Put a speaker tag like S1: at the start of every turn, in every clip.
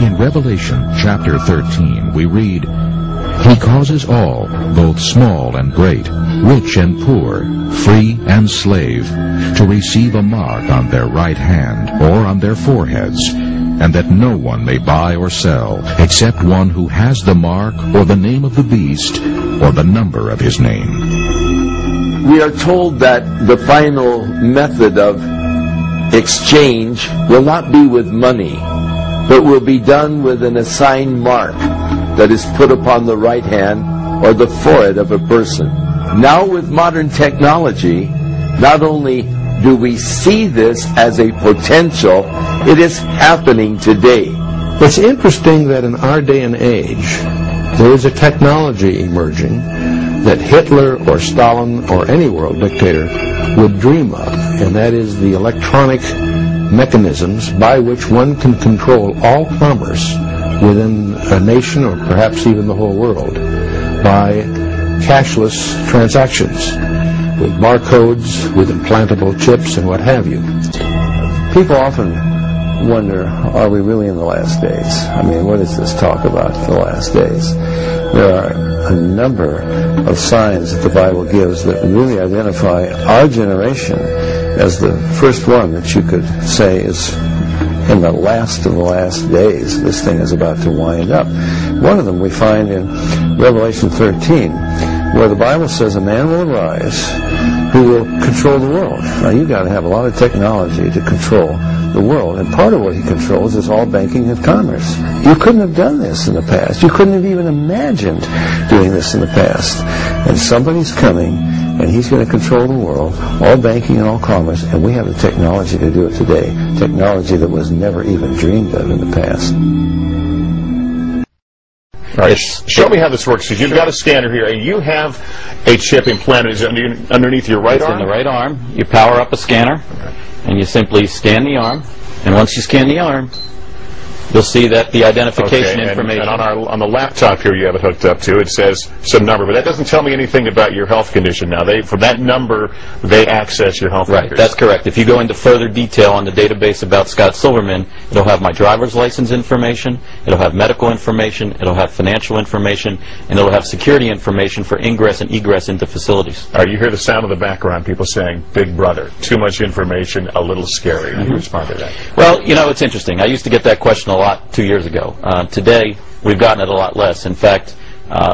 S1: In Revelation chapter 13, we read, "He causes all, both small and great, rich and poor, free and slave, to receive a mark on their right hand or on their foreheads, and that no one may buy or sell, except one who has the mark or the name of the beast or the number of his name."
S2: We are told that the final method of exchange will not be with money, but will be done with an assigned mark that is put upon the right hand or the forehead of a person. Now with modern technology, not only do we see this as a potential, it is happening today.
S3: It's interesting that in our day and age, there is a technology emerging that Hitler or Stalin or any world dictator would dream of, and that is the electronic mechanisms by which one can control all commerce within a nation or perhaps even the whole world by cashless transactions with barcodes, with implantable chips and what have you.
S4: People often wonder, are we really in the last days? I mean, what is this talk about, the last days? There are a number of signs that the Bible gives that really identify our generation as the first one that you could say is in the last of the last days. This thing is about to wind up. One of them we find in Revelation 13, where the Bible says a man will arise who will control the world. Now, you've got to have a lot of technology to control the world, and part of what he controls is all banking and commerce. You couldn't have done this in the past. You couldn't have even imagined doing this in the past. And somebody's coming, and he's going to control the world, all banking and all commerce, and we have the technology to do it today, technology that was never even dreamed of in the past.
S5: All right, show me how this works, because you've got a scanner here, and you have a chip implanted. Is it underneath your right arm?
S6: It's in the right arm. You power up a scanner, and you simply scan the arm, and once you scan the arm, you'll see that the identification information.
S5: And on the laptop here you have it hooked up to, it says some number, but that doesn't tell me anything about your health condition. Now, from that number, they access your health records.
S6: Right, that's correct. If you go into further detail on the database about Scott Silverman, it'll have my driver's license information, it'll have medical information, it'll have financial information, and it'll have security information for ingress and egress into facilities.
S5: All right, you hear the sound of the background, people saying, "Big brother, too much information, a little scary." How do you respond to that?
S6: Well, you know, it's interesting. I used to get that question a lot 2 years ago. Today, we've gotten it a lot less. In fact,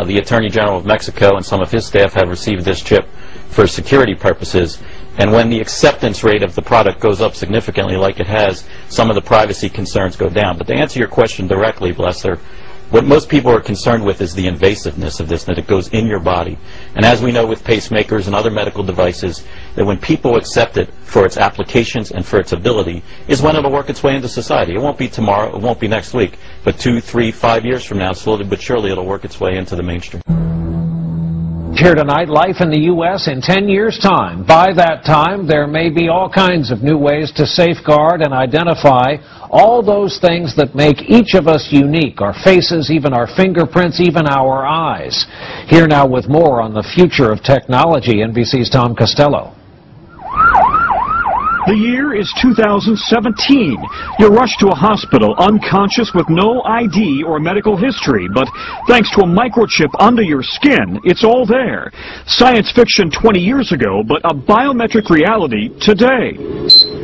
S6: the Attorney General of Mexico and some of his staff have received this chip for security purposes, and when the acceptance rate of the product goes up significantly like it has, some of the privacy concerns go down. But to answer your question directly, Blesser, what most people are concerned with is the invasiveness of this, that it goes in your body. And as we know with pacemakers and other medical devices, that when people accept it for its applications and for its ability is when it'll work its way into society. It won't be tomorrow, it won't be next week, but 2, 3, 5 years from now, slowly but surely it'll work its way into the mainstream.
S7: Here tonight, life in the U.S. in 10 years' time. By that time, there may be all kinds of new ways to safeguard and identify all those things that make each of us unique, our faces, even our fingerprints, even our eyes. Here now with more on the future of technology, NBC's Tom Costello.
S8: The year is 2017. You're rushed to a hospital unconscious with no ID or medical history, but thanks to a microchip under your skin, it's all there. Science fiction 20 years ago, but a biometric reality today.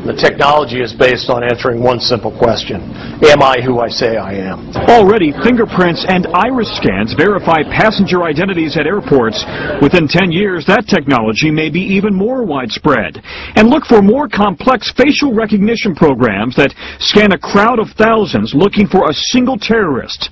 S9: The technology is based on answering one simple question: am I who I say I am?
S8: Already, fingerprints and iris scans verify passenger identities at airports. Within 10 years, that technology may be even more widespread. And look for more complex facial recognition programs that scan a crowd of thousands looking for a single terrorist.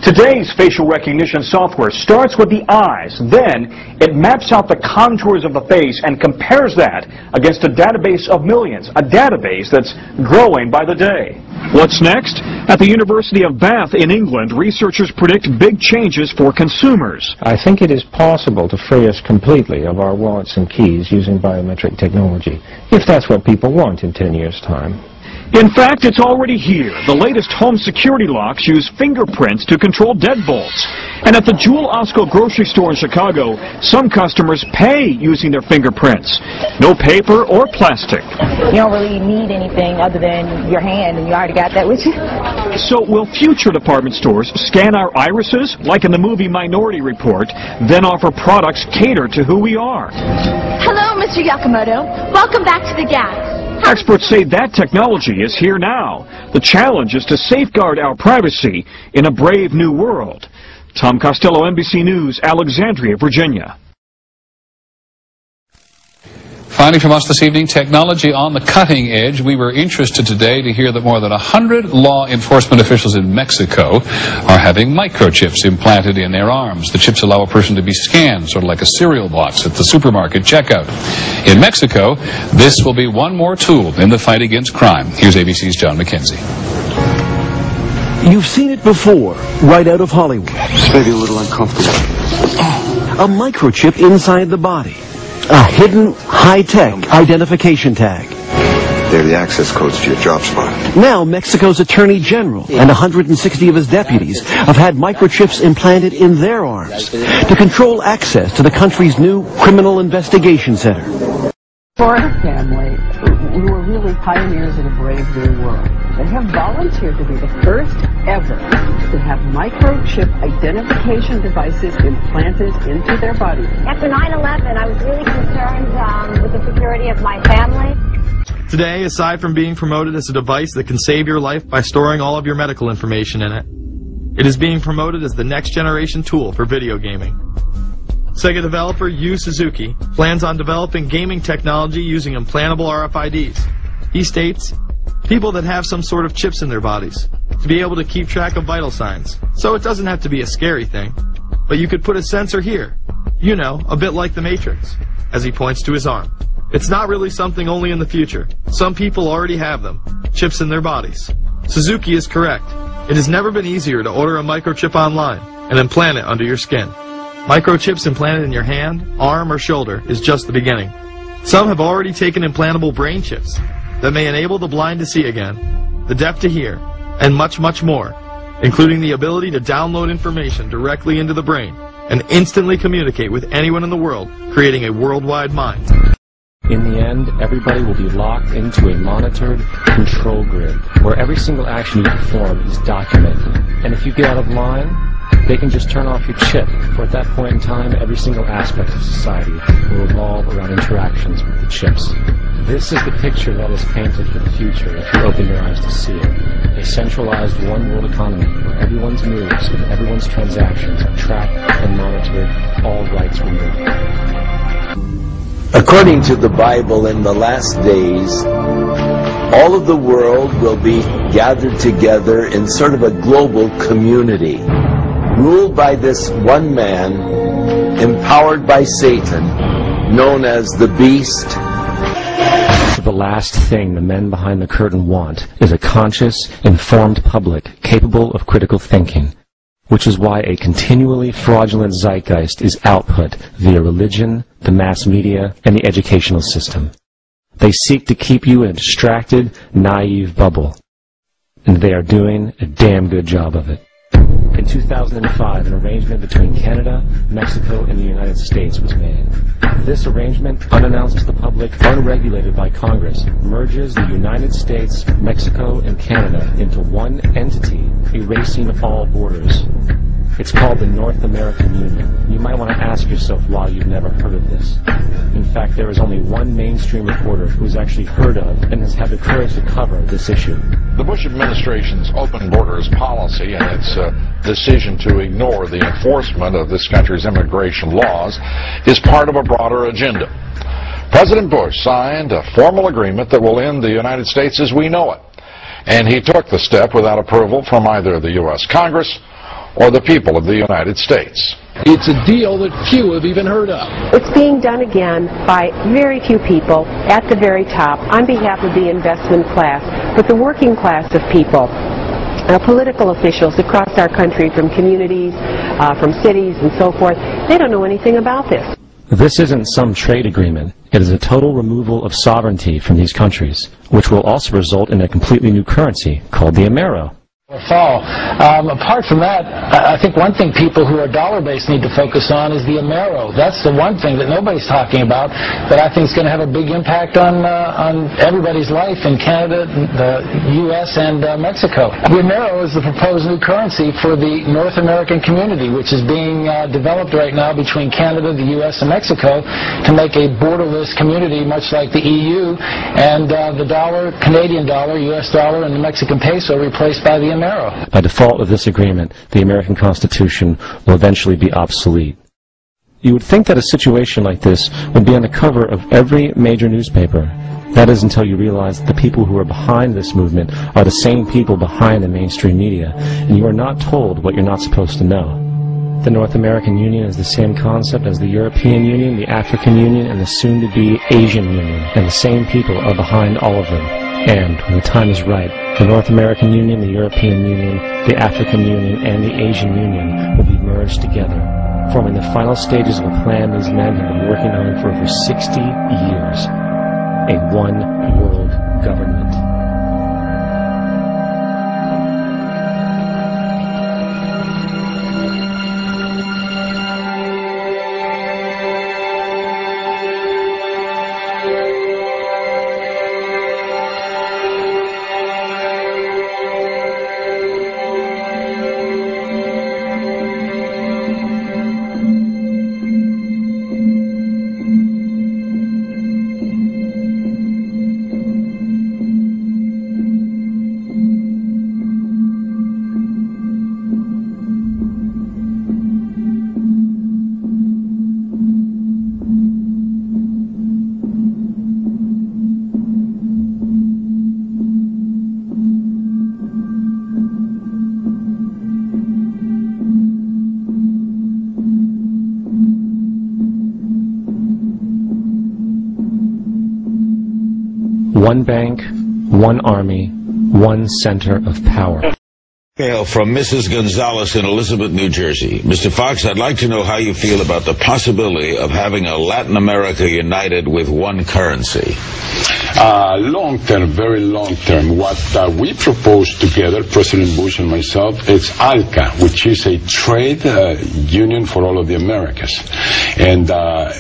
S9: Today's facial recognition software starts with the eyes. Then it maps out the contours of the face and compares that against a database of millions, a database that's growing by the day.
S8: What's next? At the University of Bath in England, researchers predict big changes for consumers.
S3: I think it is possible to free us completely of our wallets and keys using biometric technology, if that's what people want in 10 years' time.
S8: In fact, it's already here. The latest home security locks use fingerprints to control deadbolts. And at the Jewel Osco grocery store in Chicago, some customers pay using their fingerprints. No paper or plastic.
S10: You don't really need anything other than your hand, and you already got that with you.
S8: So will future department stores scan our irises, like in the movie Minority Report, then offer products catered to who we are?
S11: Hello, Mr. Yakamoto. Welcome back to the Gas.
S8: Experts say that technology is here now. The challenge is to safeguard our privacy in a brave new world. Tom Costello, NBC News, Alexandria, Virginia.
S12: Finally from us this evening, technology on the cutting edge. We were interested today to hear that more than 100 law enforcement officials in Mexico are having microchips implanted in their arms. The chips allow a person to be scanned, sort of like a cereal box at the supermarket checkout. In Mexico, this will be one more tool in the fight against crime. Here's ABC's John McKenzie.
S13: You've seen it before, right out of Hollywood.
S14: It's maybe a little uncomfortable.
S13: A microchip inside the body. A hidden, high-tech identification tag.
S14: They're the access codes to your job spot.
S13: Now, Mexico's Attorney General and 160 of his deputies have had microchips implanted in their arms to control access to the country's new Criminal Investigation Center.
S15: For our family, we were really pioneers in a brave new world. They have volunteered to be the first ever to have microchip identification devices implanted into their body.
S16: After 9/11, I was really concerned with the security of my family.
S17: Today, aside from being promoted as a device that can save your life by storing all of your medical information in it, it is being promoted as the next generation tool for video gaming. Sega developer Yu Suzuki plans on developing gaming technology using implantable RFIDs. He states, people that have some sort of chips in their bodies, to be able to keep track of vital signs. So it doesn't have to be a scary thing, but you could put a sensor here. You know, a bit like the Matrix, as he points to his arm. It's not really something only in the future. Some people already have them, chips in their bodies. Suzuki is correct. It has never been easier to order a microchip online and implant it under your skin. Microchips implanted in your hand, arm, or shoulder is just the beginning. Some have already taken implantable brain chips that may enable the blind to see again, the deaf to hear, and much, much more, including the ability to download information directly into the brain and instantly communicate with anyone in the world, creating a worldwide mind.
S18: In the end, everybody will be locked into a monitored control grid where every single action you perform is documented. And if you get out of line, they can just turn off your chip, for at that point in time, every single aspect of society will revolve around interactions with the chips. This is the picture that is painted for the future if you open your eyes to see it. A centralized one-world economy where everyone's moves and everyone's transactions are tracked and monitored, all rights removed.
S2: According to the Bible, in the last days, all of the world will be gathered together in sort of a global community, ruled by this one man, empowered by Satan, known as the Beast.
S18: The last thing the men behind the curtain want is a conscious, informed public capable of critical thinking, which is why a continually fraudulent zeitgeist is output via religion, the mass media, and the educational system. They seek to keep you in a distracted, naive bubble, and they are doing a damn good job of it. In 2005, an arrangement between Canada, Mexico, and the United States was made. This arrangement, unannounced to the public, unregulated by Congress, merges the United States, Mexico, and Canada into one entity, erasing all borders. It's called the North American Union. You might want to ask yourself why you've never heard of this. In fact, there is only one mainstream reporter who's actually heard of and has had the courage to cover this issue.
S19: The Bush administration's open borders policy and its decision to ignore the enforcement of this country's immigration laws is part of a broader agenda. President Bush signed a formal agreement that will end the United States as we know it, and he took the step without approval from either the U.S. Congress or the people of the United States.
S20: It's a deal that few have even heard of.
S21: It's being done again by very few people at the very top on behalf of the investment class, but the working class of people. Political officials across our country, from communities, from cities and so forth, they don't know anything about this.
S18: This isn't some trade agreement. It is a total removal of sovereignty from these countries, which will also result in a completely new currency called the Amero.
S20: Fall. Apart from that, I think one thing people who are dollar-based need to focus on is the Amero. That's the one thing that nobody's talking about, but I think is going to have a big impact on everybody's life in Canada, the U.S., and Mexico. The Amero is the proposed new currency for the North American community, which is being developed right now between Canada, the U.S., and Mexico to make a borderless community, much like the EU, and the dollar, Canadian dollar, U.S. dollar, and the Mexican peso replaced by the Amero.
S18: By default of this agreement, the American Constitution will eventually be obsolete. You would think that a situation like this would be on the cover of every major newspaper. That is until you realize that the people who are behind this movement are the same people behind the mainstream media, and you are not told what you're not supposed to know. The North American Union is the same concept as the European Union, the African Union, and the soon-to-be Asian Union, and the same people are behind all of them. And, when the time is right, the North American Union, the European Union, the African Union, and the Asian Union will be merged together, forming the final stages of a plan these men have been working on for over 60 years. A one-world government. One bank, one army, one center of power.
S1: Email from Mrs. Gonzalez in Elizabeth, New Jersey. Mr. Fox, I'd like to know how you feel about the possibility of having a Latin America united with one currency.
S22: Long term, very long term, what we proposed together, President Bush and myself, is ALCA, which is a trade union for all of the Americas. And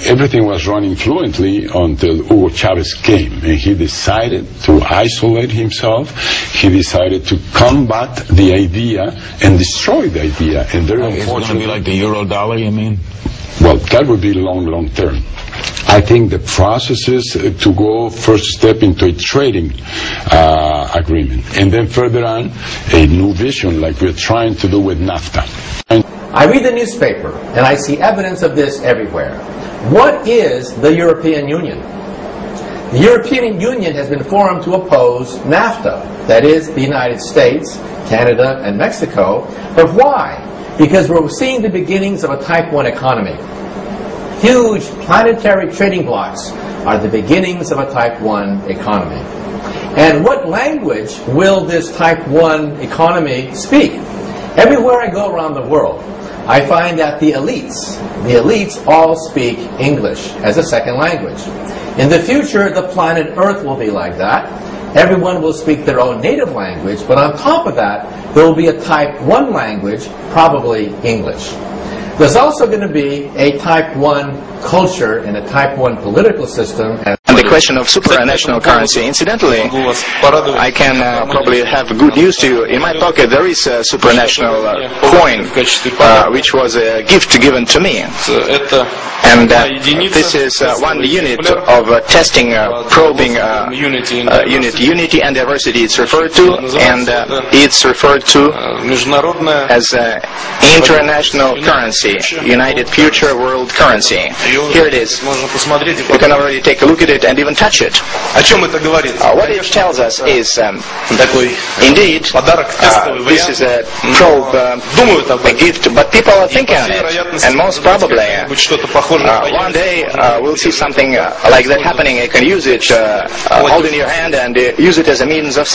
S22: everything was running fluently until Hugo Chavez came. And he decided to isolate himself. He decided to combat the idea and destroy the idea. And very
S1: unfortunately, it's going to be like the euro dollar, you mean?
S22: Well, that would be long term. I think the process is to go first step into a trading agreement, and then further on, a new vision like we're trying to do with NAFTA.
S23: I read the newspaper, and I see evidence of this everywhere. What is the European Union? The European Union has been formed to oppose NAFTA, that is, the United States, Canada, and Mexico. But why? Because we're seeing the beginnings of a Type 1 economy. Huge planetary trading blocks are the beginnings of a Type 1 economy. And what language will this Type 1 economy speak? Everywhere I go around the world, I find that the elites all speak English as a second language. In the future, the planet Earth will be like that. Everyone will speak their own native language, but on top of that, there will be a Type 1 language, probably English. There's also going to be a Type 1 culture and a Type 1 political system.
S24: On the question of supranational currency, incidentally, I can probably have good news to you. In my pocket there is a supranational coin, which was a gift given to me. And this is one unit of testing, probing unity and diversity it's referred to, and it's referred to as international currency, United Future World Currency. Here it is. You can already take a look at it and even touch it. What it tells us is, indeed, this is a probe, a gift, but people are thinking on it, and most probably, one day we'll see something like that happening. You can use it, hold in your hand, and use it as a means of